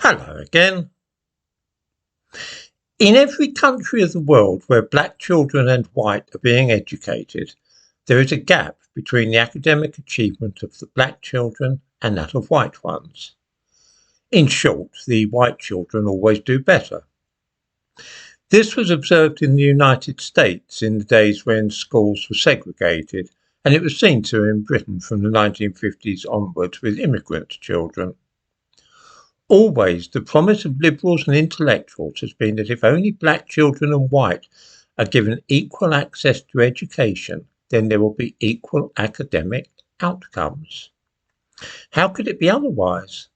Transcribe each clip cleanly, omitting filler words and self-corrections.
Hello again. In every country of the world where black children and white are being educated, there is a gap between the academic achievement of the black children and that of white ones. In short, the white children always do better. This was observed in the United States in the days when schools were segregated, and it was seen to in Britain from the 1950s onwards with immigrant children. Always the promise of liberals and intellectuals has been that if only black children and white are given equal access to education, then there will be equal academic outcomes. How could it be otherwise?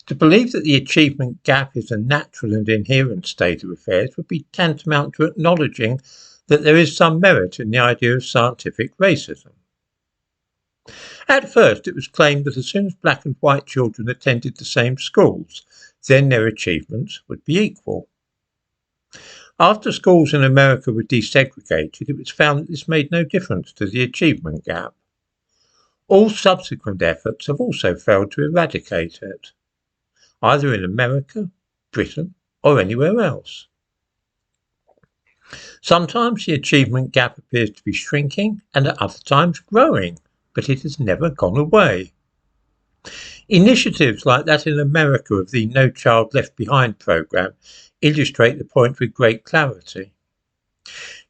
To believe that the achievement gap is a natural and inherent state of affairs would be tantamount to acknowledging that there is some merit in the idea of scientific racism. At first, it was claimed that as soon as black and white children attended the same schools, then their achievements would be equal. After schools in America were desegregated, it was found that this made no difference to the achievement gap. All subsequent efforts have also failed to eradicate it, either in America, Britain, or anywhere else. Sometimes the achievement gap appears to be shrinking and at other times growing, but it has never gone away. Initiatives like that in America of the No Child Left Behind program illustrate the point with great clarity.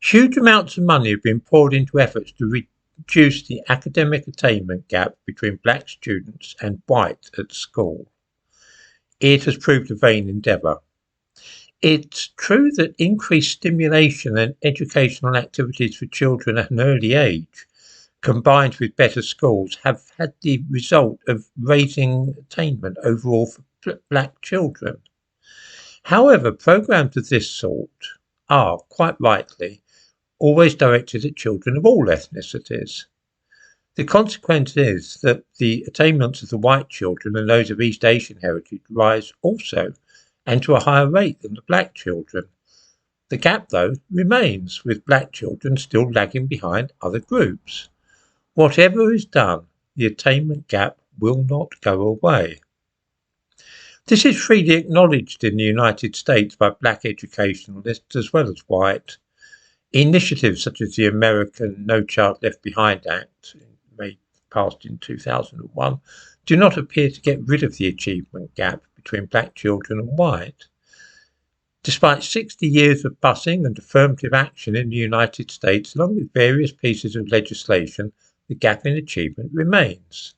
Huge amounts of money have been poured into efforts to reduce the academic attainment gap between black students and white at school. It has proved a vain endeavour. It's true that increased stimulation and educational activities for children at an early age, combined with better schools, have had the result of raising attainment overall for black children. However, programs of this sort are, quite rightly, always directed at children of all ethnicities. The consequence is that the attainments of the white children and those of East Asian heritage rise also, and to a higher rate than the black children. The gap, though, remains, with black children still lagging behind other groups. Whatever is done, the attainment gap will not go away. This is freely acknowledged in the United States by black educationalists as well as white. Initiatives such as the American No Child Left Behind Act, passed in 2001, do not appear to get rid of the achievement gap between black children and white. Despite 60 years of busing and affirmative action in the United States, along with various pieces of legislation, the gap in achievement remains.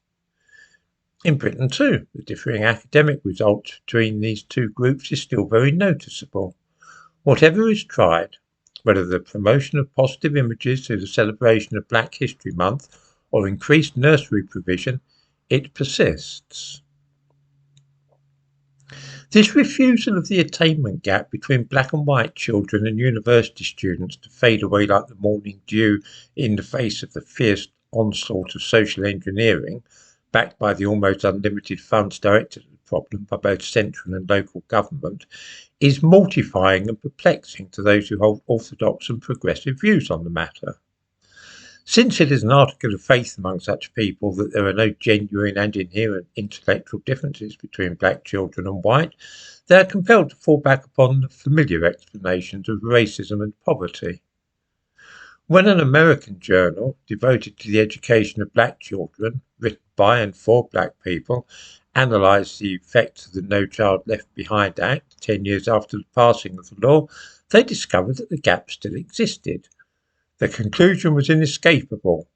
In Britain too, the differing academic results between these two groups is still very noticeable. Whatever is tried, whether the promotion of positive images through the celebration of Black History Month or increased nursery provision, it persists. This refusal of the attainment gap between black and white children and university students to fade away like the morning dew in the face of the fierce onslaught of social engineering, backed by the almost unlimited funds directed at the problem by both central and local government, is mortifying and perplexing to those who hold orthodox and progressive views on the matter. Since it is an article of faith among such people that there are no genuine and inherent intellectual differences between black children and white, they are compelled to fall back upon the familiar explanations of racism and poverty. When an American journal devoted to the education of black children, written by and for black people, analysed the effects of the No Child Left Behind Act 10 years after the passing of the law, they discovered that the gap still existed. The conclusion was inescapable.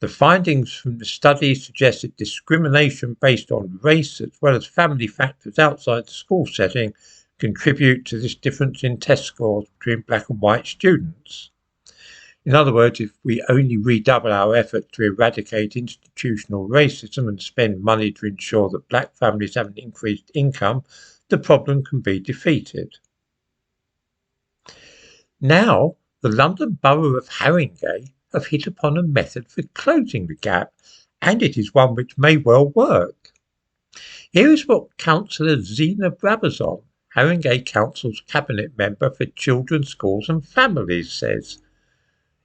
The findings from the study suggested discrimination based on race as well as family factors outside the school setting contribute to this difference in test scores between black and white students. In other words, if we only redouble our efforts to eradicate institutional racism and spend money to ensure that black families have an increased income, the problem can be defeated. Now, the London Borough of Haringey have hit upon a method for closing the gap, and it is one which may well work. Here is what Councillor Zena Brabazon, Haringey Council's Cabinet Member for Children, Schools and Families, says.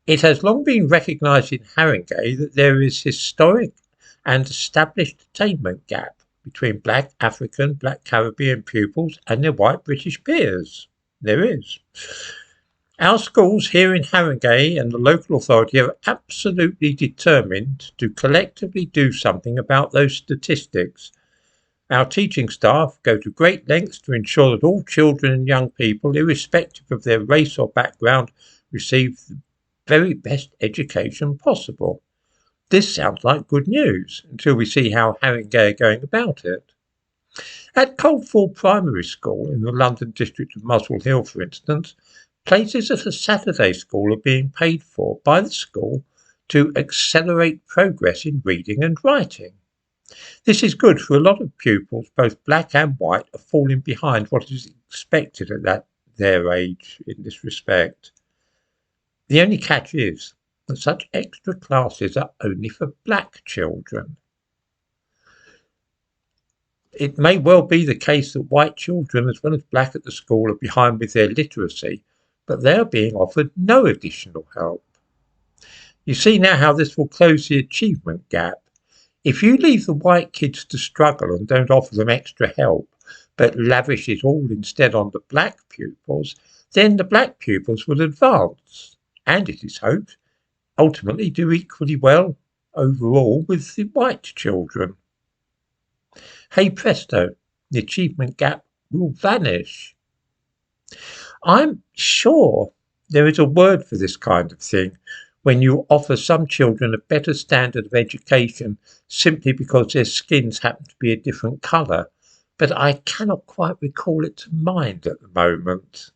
It has long been recognised in Haringey that there is historic and established attainment gap, between black African, black Caribbean pupils and their white British peers. There is. Our schools here in Haringey and the local authority are absolutely determined to collectively do something about those statistics. Our teaching staff go to great lengths to ensure that all children and young people, irrespective of their race or background, receive the very best education possible. This sounds like good news until we see how Haringey are going about it. At Coldfall Primary School in the London district of Muswell Hill, for instance, places at a Saturday school are being paid for by the school to accelerate progress in reading and writing. This is good for a lot of pupils, both black and white, are falling behind what is expected at their age in this respect. The only catch is that such extra classes are only for black children. It may well be the case that white children as well as black at the school are behind with their literacy, but they are being offered no additional help. You see now how this will close the achievement gap. If you leave the white kids to struggle and don't offer them extra help, but lavish it all instead on the black pupils, then the black pupils will advance, and it is hoped, ultimately do equally well overall with the white children. Hey presto, the achievement gap will vanish. I'm sure there is a word for this kind of thing, when you offer some children a better standard of education simply because their skins happen to be a different colour, but I cannot quite recall it to mind at the moment.